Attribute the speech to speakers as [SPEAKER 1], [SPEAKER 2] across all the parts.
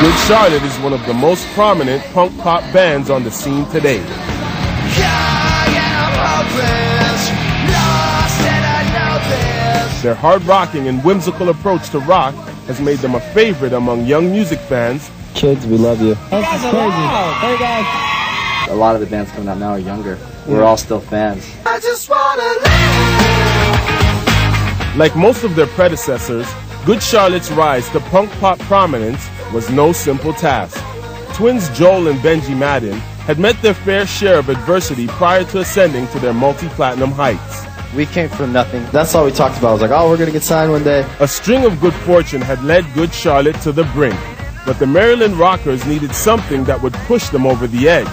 [SPEAKER 1] Good Charlotte is one of the most prominent punk pop bands on the scene today. Their hard-rocking and whimsical approach to rock has made them a favorite among young music fans.
[SPEAKER 2] Kids, we love you.
[SPEAKER 3] That's crazy. Hey guys.
[SPEAKER 2] A lot of the bands coming out now are younger. We're all still fans.
[SPEAKER 4] I just wanna live.
[SPEAKER 1] Like most of their predecessors, Good Charlotte's rise to punk pop prominence was no simple task. Twins Joel and Benji Madden had met their fair share of adversity prior to ascending to their multi-platinum heights.
[SPEAKER 2] We came from nothing. That's all we talked about. I was like, oh, we're going to get signed one day.
[SPEAKER 1] A string of good fortune had led Good Charlotte to the brink, but the Maryland Rockers needed something that would push them over the edge.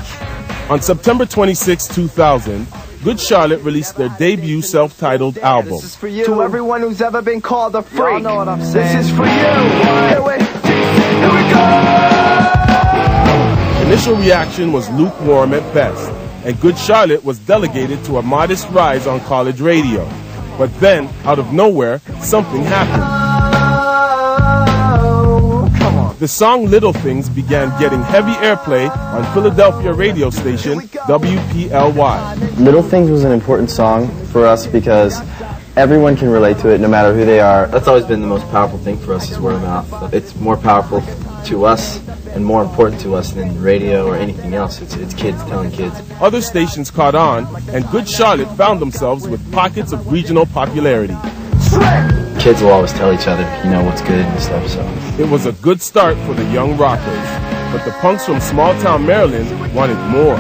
[SPEAKER 1] On September 26, 2000, Good Charlotte released their debut self-titled album.
[SPEAKER 5] This is for you. To everyone who's ever been called a freak. Y'all know what I'm saying. This is for you. Here we go.
[SPEAKER 1] Initial reaction was lukewarm at best, and Good Charlotte was delegated to a modest rise on college radio. But then, out of nowhere, something happened. The song Little Things began getting heavy airplay on Philadelphia radio station WPLY.
[SPEAKER 2] Little Things was an important song for us because everyone can relate to it no matter who they are. That's always been the most powerful thing for us is word of mouth. It's more powerful to us and more important to us than radio or anything else. It's kids telling kids.
[SPEAKER 1] Other stations caught on, and Good Charlotte found themselves with pockets of regional popularity.
[SPEAKER 2] Kids will always tell each other, you know, what's good and stuff, so.
[SPEAKER 1] It was a good start for the young rockers, but the punks from small-town Maryland wanted more.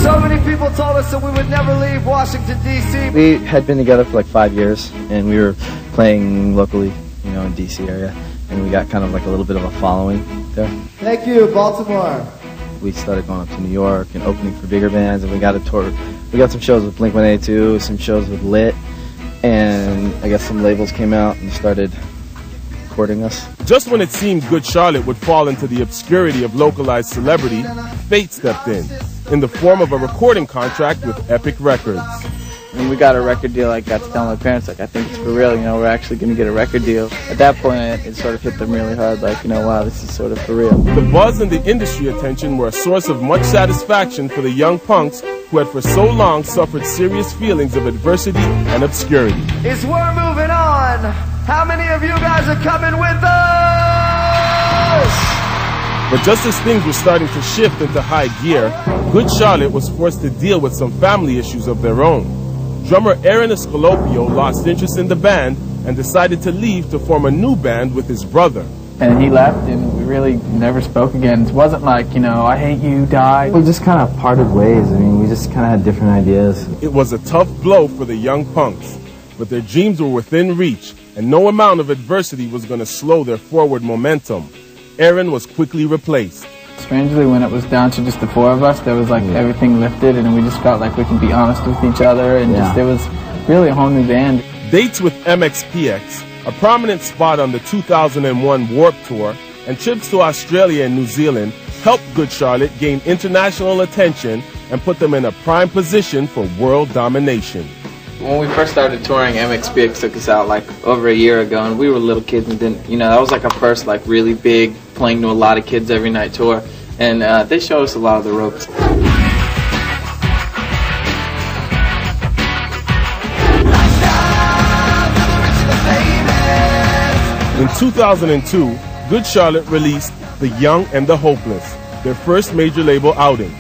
[SPEAKER 5] So many people told us that we would never leave Washington, D.C.
[SPEAKER 2] We had been together for like 5 years, and we were playing locally, you know, in D.C. area, and we got kind of like a little bit of a following there.
[SPEAKER 5] Thank you, Baltimore.
[SPEAKER 2] We started going up to New York and opening for bigger bands, and we got a tour. We got some shows with Blink-182, some shows with Lit, and I guess some labels came out and started recording us.
[SPEAKER 1] Just when it seemed Good Charlotte would fall into the obscurity of localized celebrity, fate stepped in the form of a recording contract with Epic Records.
[SPEAKER 3] When we got a record deal, I got to tell my parents, like, I think it's for real, you know, we're actually going to get a record deal. At that point, it sort of hit them really hard, like, you know, wow, this is sort of for real.
[SPEAKER 1] The buzz and the industry attention were a source of much satisfaction for the young punks who had for so long suffered serious feelings of adversity and obscurity.
[SPEAKER 5] We're moving on. How many of you guys are coming with us?
[SPEAKER 1] But just as things were starting to shift into high gear, Good Charlotte was forced to deal with some family issues of their own. Drummer Aaron Escalopio lost interest in the band and decided to leave to form a new band with his brother.
[SPEAKER 3] And he left, and we really never spoke again. It wasn't like, you know, I hate you, die.
[SPEAKER 2] We just kind of parted ways. I mean, we just kind of had different ideas.
[SPEAKER 1] It was a tough blow for the young punks, but their dreams were within reach, and no amount of adversity was going to slow their forward momentum. Aaron was quickly replaced.
[SPEAKER 3] Strangely, when it was down to just the four of us, there was like everything lifted, and we just felt like we could be honest with each other, and just it was really a whole new band.
[SPEAKER 1] Dates with MXPX, a prominent spot on the 2001 Warped Tour, and trips to Australia and New Zealand helped Good Charlotte gain international attention and put them in a prime position for world domination.
[SPEAKER 3] When we first started touring, MXPX took us out like over a year ago, and we were little kids and didn't, you know, that was like our first like really big, playing to a lot of kids every night tour, and they showed us a lot of the ropes.
[SPEAKER 1] In 2002, Good Charlotte released The Young and the Hopeless, their first major label outing,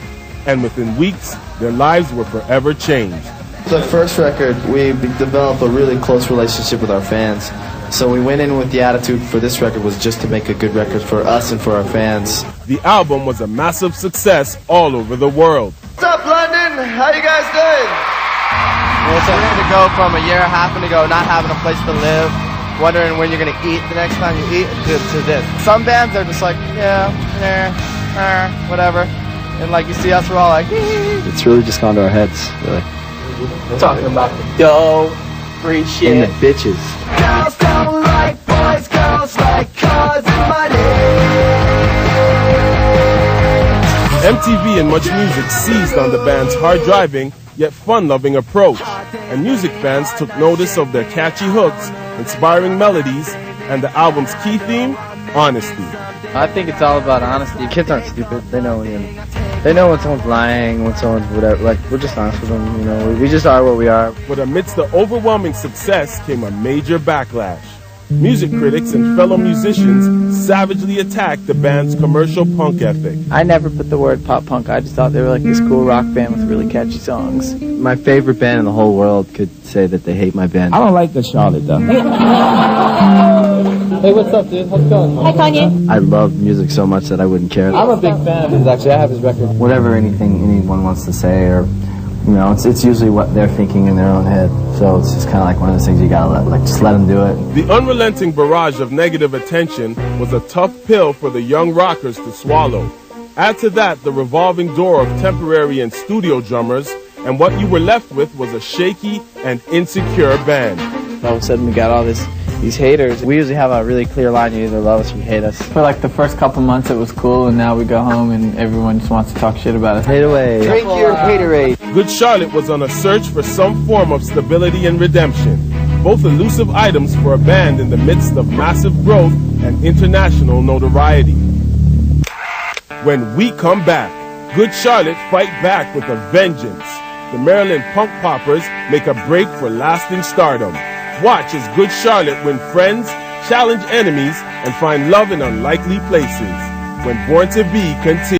[SPEAKER 1] and within weeks, their lives were forever changed.
[SPEAKER 2] The first record, we developed a really close relationship with our fans. So we went in with the attitude for this record was just to make a good record for us and for our fans.
[SPEAKER 1] The album was a massive success all over the world.
[SPEAKER 5] What's up, London? How you guys doing?
[SPEAKER 2] It's hard to go from a year and a half ago not having a place to live, wondering when you're going to eat the next time you eat, to this. Some bands are just like, whatever. And like you see us, we're all like, it's really just gone to our heads, really.
[SPEAKER 3] We're talking about the dough, free shit.
[SPEAKER 2] And the bitches.
[SPEAKER 5] Girls don't like boys, girls like cars and money.
[SPEAKER 1] MTV and Much Music seized on the band's hard-driving, yet fun-loving approach, and music fans took notice of their catchy hooks, inspiring melodies, and the album's key theme, honesty.
[SPEAKER 3] I think it's all about honesty.
[SPEAKER 4] Kids aren't stupid. They know when someone's lying, when someone's whatever. Like, we're just honest with them, you know. We just are what we are.
[SPEAKER 1] But amidst the overwhelming success came a major backlash. Music critics and fellow musicians savagely attacked the band's commercial punk ethic.
[SPEAKER 3] I never put the word pop punk. I just thought they were like this cool rock band with really catchy songs.
[SPEAKER 2] My favorite band in the whole world could say that they hate my band.
[SPEAKER 6] I don't like Good Charlotte, though.
[SPEAKER 3] Hey, what's up, dude? How's it going?
[SPEAKER 7] Hi, Kanye.
[SPEAKER 2] I love music so much that I wouldn't care.
[SPEAKER 3] I'm a big fan of his, actually. I have his record.
[SPEAKER 2] Whatever anyone wants to say, or it's usually what they're thinking in their own head. So it's just kind of like one of those things you gotta just let them do it.
[SPEAKER 1] The unrelenting barrage of negative attention was a tough pill for the young rockers to swallow. Add to that the revolving door of temporary and studio drummers, and what you were left with was a shaky and insecure band.
[SPEAKER 3] All of a sudden, we got all these haters. We usually have a really clear line: you either love us or you hate us. For like the first couple months, it was cool, and now we go home and everyone just wants to talk shit about us.
[SPEAKER 2] Hate away.
[SPEAKER 5] Drink your haterade.
[SPEAKER 1] Good Charlotte was on a search for some form of stability and redemption, both elusive items for a band in the midst of massive growth and international notoriety. When we come back, Good Charlotte fight back with a vengeance. The Maryland punk poppers make a break for lasting stardom. Watch as Good Charlotte win friends, challenge enemies, and find love in unlikely places. When Born to Be continues.